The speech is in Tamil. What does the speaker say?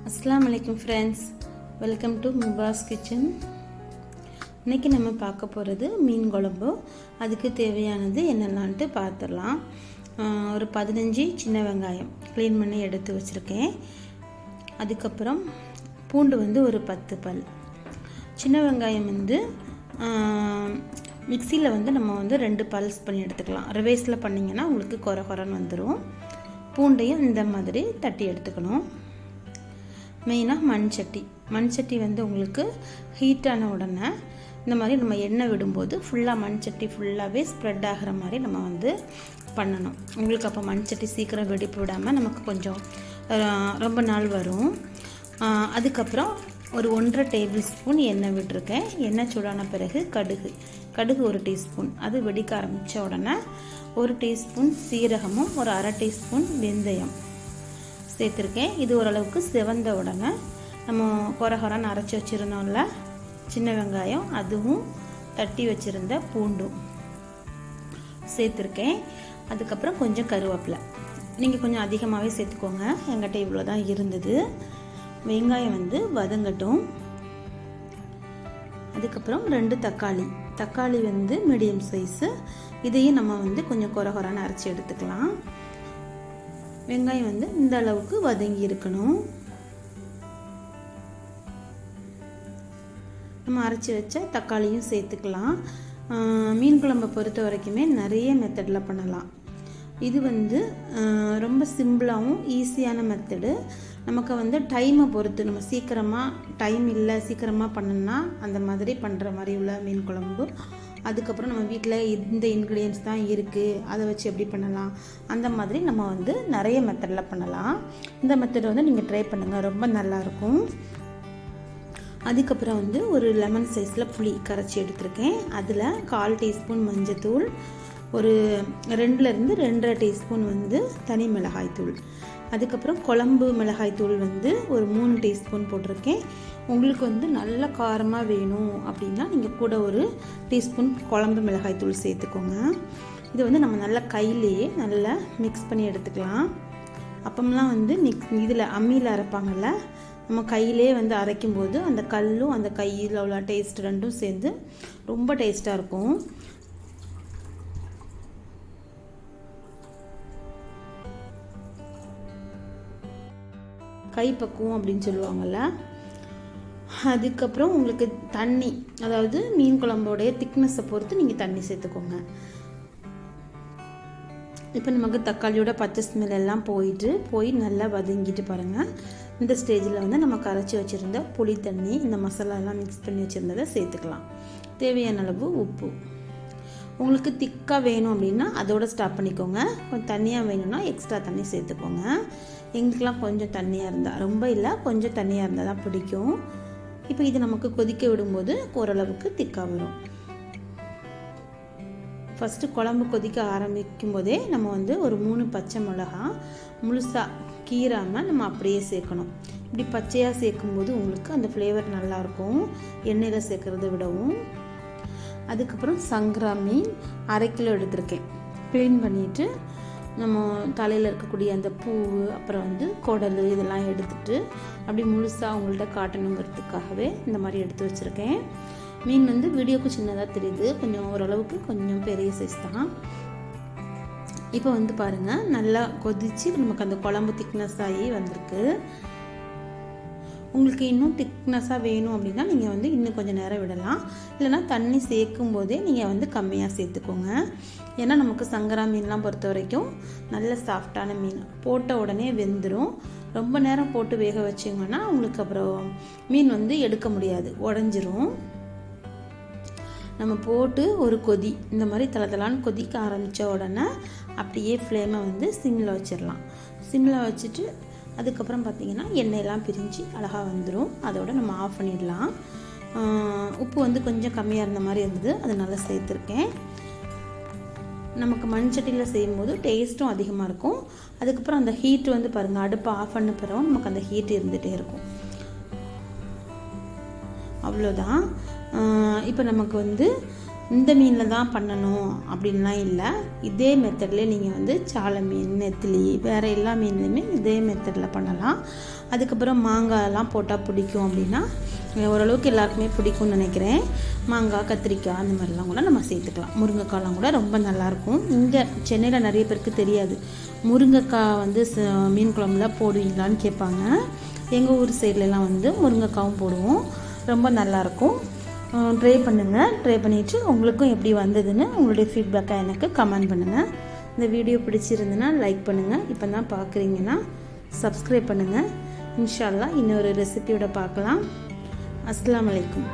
அஸ்ஸலாமு அலைக்கும் friends, welcome to Mubas kitchen. இன்றைக்கி நம்ம பார்க்க போகிறது மீன் குழம்பு. அதுக்கு தேவையானது என்னென்னான்ட்டு பார்த்துடலாம். ஒரு 15 சின்ன வெங்காயம் க்ளீன் பண்ணி எடுத்து வச்சுருக்கேன். அதுக்கப்புறம் பூண்டு ஒரு 10 பல். சின்ன வெங்காயம் மிக்சியில் நம்ம 2 பல்ஸ் பண்ணி எடுத்துக்கலாம். ரிவைஸில் பண்ணிங்கன்னா உங்களுக்கு கொர கொரன்னு வந்துடும். பூண்டையும் இந்த மாதிரி தட்டி எடுத்துக்கணும். மெயினாக மண் சட்டி உங்களுக்கு ஹீட்டான உடனே இந்த மாதிரி நம்ம எண்ணெய் விடும்போது ஃபுல்லாக மண் சட்டி ஃபுல்லாகவே ஸ்ப்ரெட் ஆகிற மாதிரி நம்ம பண்ணணும். உங்களுக்கு அப்போ மண் சட்டி சீக்கிரம் வெடிப்பு விடாமல் நமக்கு கொஞ்சம் ரொம்ப நாள் வரும். அதுக்கப்புறம் ஒரு 1.5 டேபிள் ஸ்பூன் எண்ணெய் விட்டுருக்கேன். எண்ணெய் சூடான பிறகு கடுகு 1 டீஸ்பூன். அது வெடிக்க ஆரம்பித்த உடனே 1 டீஸ்பூன் சீரகமும் ஒரு 1/2 டீஸ்பூன் வெந்தயம் சேர்த்துருக்கேன். இது ஓரளவுக்கு செவந்த உடனே நம்ம கொரகொரன்னு அரைச்சி வச்சுருந்தோம்ல சின்ன வெங்காயம், அதுவும் தட்டி வச்சுருந்த பூண்டும் சேர்த்துருக்கேன். அதுக்கப்புறம் கொஞ்சம் கருவேப்பிலை நீங்கள் கொஞ்சம் அதிகமாகவே சேர்த்துக்கோங்க. என்கிட்ட இவ்வளோ தான் இருந்தது. வெங்காயம் வதங்கட்டும். அதுக்கப்புறம் 2 தக்காளி மீடியம் சைஸு. இதையும் நம்ம கொஞ்சம் கொரகொரன்னு அரைச்சி எடுத்துக்கலாம். வெங்காயம் இந்த அளவுக்கு வதங்கி இருக்கணும். நம்ம அரைச்சி வச்ச தக்காளியும் சேர்த்துக்கலாம். மீன் குழம்பை பொறுத்த வரைக்குமே நிறைய மெத்தடில் பண்ணலாம். இது ரொம்ப சிம்பிளாகவும் ஈஸியான மெத்தடு. நமக்கு டைமை பொறுத்து நம்ம சீக்கிரமாக பண்ணணும்னா அந்த மாதிரி பண்ணுற மாதிரி உள்ள மீன் குழம்பு. அதுக்கப்புறம் நம்ம வீட்டில் இந்த இன்க்ரீடியன்ஸ் தான் இருக்குது, அதை வச்சு எப்படி பண்ணலாம், அந்த மாதிரி நம்ம நிறைய மெத்தடில் பண்ணலாம். இந்த மெத்தடை நீங்கள் ட்ரை பண்ணுங்கள், ரொம்ப நல்லாயிருக்கும். அதுக்கப்புறம் ஒரு லெமன் சைஸில் புளி கரைச்சி எடுத்திருக்கேன். அதில் 1/4 டீஸ்பூன் மஞ்சத்தூள், ஒரு 2லேருந்து 2.5 டீஸ்பூன் தனி மிளகாய்த்தூள். அதுக்கப்புறம் குழம்பு மிளகாய்த்தூள் ஒரு 3 டீஸ்பூன் போட்டிருக்கேன். உங்களுக்கு நல்ல காரமாக வேணும் அப்படின்னா நீங்கள் கூட 1 டீஸ்பூன் குழம்பு மிளகாய்த்தூள் சேர்த்துக்கோங்க. இது நம்ம நல்லா கையிலேயே நல்லா மிக்ஸ் பண்ணி எடுத்துக்கலாம். அப்போம்லாம் இதில் அம்மியில் அரைப்பாங்கள்ல, நம்ம கையிலே அரைக்கும்போது அந்த கல்லும் அந்த கையில் உள்ள டேஸ்ட் ரெண்டும் சேர்ந்து ரொம்ப டேஸ்ட்டாக இருக்கும். கைப்பக்குவம் அப்படின்னு சொல்லுவாங்கள்ல. அதுக்கப்புறம் உங்களுக்கு தண்ணி, அதாவது மீன் குழம்போடைய திக்னஸை பொறுத்து நீங்கள் தண்ணி சேர்த்துக்கோங்க. இப்போ நமக்கு தக்காளியோட பச்சை ஸ்மெல் எல்லாம் போய் நல்லா வதங்கிட்டு பாருங்கள். இந்த ஸ்டேஜில் நம்ம கரைச்சி வச்சுருந்த புளி தண்ணி, இந்த மசாலாலாம் மிக்ஸ் பண்ணி வச்சுருந்ததை சேர்த்துக்கலாம். தேவையான அளவு உப்பு. உங்களுக்கு திக்காக வேணும் அப்படின்னா அதோட ஸ்டாப் பண்ணிக்கோங்க. கொஞ்சம் தண்ணியாக வேணும்னா எக்ஸ்ட்ரா தண்ணி சேர்த்துக்கோங்க. எங்களுக்கெலாம் கொஞ்சம் தண்ணியாக இருந்தால், ரொம்ப இல்லை, கொஞ்சம் தண்ணியாக இருந்தால் தான் பிடிக்கும். இப்போ இது நமக்கு கொதிக்க விடும்போது ஓரளவுக்கு திக்காக வரும். ஃபஸ்ட்டு குழம்பு கொதிக்க ஆரம்பிக்கும் போதே நம்ம ஒரு 3 பச்சை மிளகா முழுசாக கீராமல் நம்ம அப்படியே சேர்க்கணும். இப்படி பச்சையாக சேர்க்கும்போது உங்களுக்கு அந்த ஃப்ளேவர் நல்லாயிருக்கும், எண்ணெயில் சேர்க்குறத விடவும். அதுக்கப்புறம் சங்கரா மீன் 1/2 கிலோ எடுத்திருக்கேன். க்ளீன் பண்ணிவிட்டு நம்ம தலையில் இருக்கக்கூடிய அந்த பூ, அப்புறம் குடல் இதெல்லாம் எடுத்துகிட்டு அப்படி முழுசாக அவங்கள்ட்ட காட்டணுங்கிறதுக்காகவே இந்த மாதிரி எடுத்து வச்சுருக்கேன். மீன் வீடியோக்கு சின்னதாக தெரியுது, கொஞ்சம் ஓரளவுக்கு கொஞ்சம் பெரிய சைஸ் தான். இப்போ பாருங்கள், நல்லா கொதித்து நமக்கு அந்த குழம்பு திக்னஸ் ஆகி வந்திருக்கு. உங்களுக்கு இன்னும் திக்னஸாக வேணும் அப்படின்னா நீங்கள் இன்னும் கொஞ்சம் நேரம் விடலாம். இல்லைனா தண்ணி சேர்க்கும் போதே நீங்கள் கம்மியாக சேர்த்துக்கோங்க. ஏன்னா நமக்கு சங்கரா மீன்லாம் பொறுத்த வரைக்கும் நல்ல சாஃப்டான மீன், போட்ட உடனே வெந்துடும். ரொம்ப நேரம் போட்டு வேக வச்சிங்கன்னா உங்களுக்கு அப்புறம் மீன் எடுக்க முடியாது, உடஞ்சிரும். நம்ம போட்டு ஒரு கொதி இந்த மாதிரி தளதலான்னு கொதிக்க ஆரம்பித்த உடனே அப்படியே ஃப்ளேமை சிம்மில் வச்சிடலாம். சிம்மில் வச்சுட்டு அதுக்கப்புறம் பார்த்திங்கன்னா எண்ணெயெல்லாம் பிரிஞ்சு அழகாக வந்துடும். அதோட நம்ம ஆஃப் பண்ணிடலாம். உப்பு கொஞ்சம் கம்மியாக இருந்த மாதிரி இருந்தது, அதனால சேர்த்துருக்கேன். நமக்கு மண் சட்டியில் செய்யும்போது டேஸ்ட்டும் அதிகமாக இருக்கும். அதுக்கப்புறம் அந்த ஹீட் பாருங்கள், அடுப்பை ஆஃப் பண்ண பிறகு நமக்கு அந்த ஹீட் இருந்துகிட்டே இருக்கும். அவ்வளோதான். இப்போ நமக்கு இந்த மீனில் தான் பண்ணணும் அப்படின்லாம் இல்லை. இதே மெத்தட்லேயே நீங்கள் வந்து சாலை மீன், நெத்திலி, வேறு எல்லா மீன்லையுமே இதே மெத்தடில் பண்ணலாம். அதுக்கப்புறம் மாங்காயெல்லாம் போட்டால் பிடிக்கும் அப்படின்னா ஓரளவுக்கு எல்லாருக்குமே பிடிக்கும்னு நினைக்கிறேன். மாங்காய், கத்திரிக்காய் அந்த மாதிரிலாம் கூட நம்ம சேர்த்துக்கலாம். முருங்கைக்காய்லாம் கூட ரொம்ப நல்லாயிருக்கும். இங்கே சென்னையில் நிறைய பேருக்கு தெரியாது, முருங்கைக்காய் வந்து மீன் குழம்புல போடுவீங்களான்னு கேட்பாங்க. எங்கள் ஊர் சைட்லலாம் வந்து முருங்கைக்காவும் போடுவோம். ரொம்ப நல்லாயிருக்கும். ட்ரை பண்ணுங்கள். ட்ரை பண்ணிவிட்டு உங்களுக்கும் எப்படி வந்ததுன்னு உங்களுடைய ஃபீட்பேக்கை எனக்கு கமெண்ட் பண்ணுங்கள். இந்த வீடியோ பிடிச்சிருந்துன்னா லைக் பண்ணுங்கள். இப்போ தான் பார்க்குறீங்கன்னா சப்ஸ்கிரைப் பண்ணுங்கள். இன்ஷா அல்லாஹ் இன்னொரு ரெசிபியோட பார்க்கலாம். அஸ்ஸலாமு அலைக்கும்.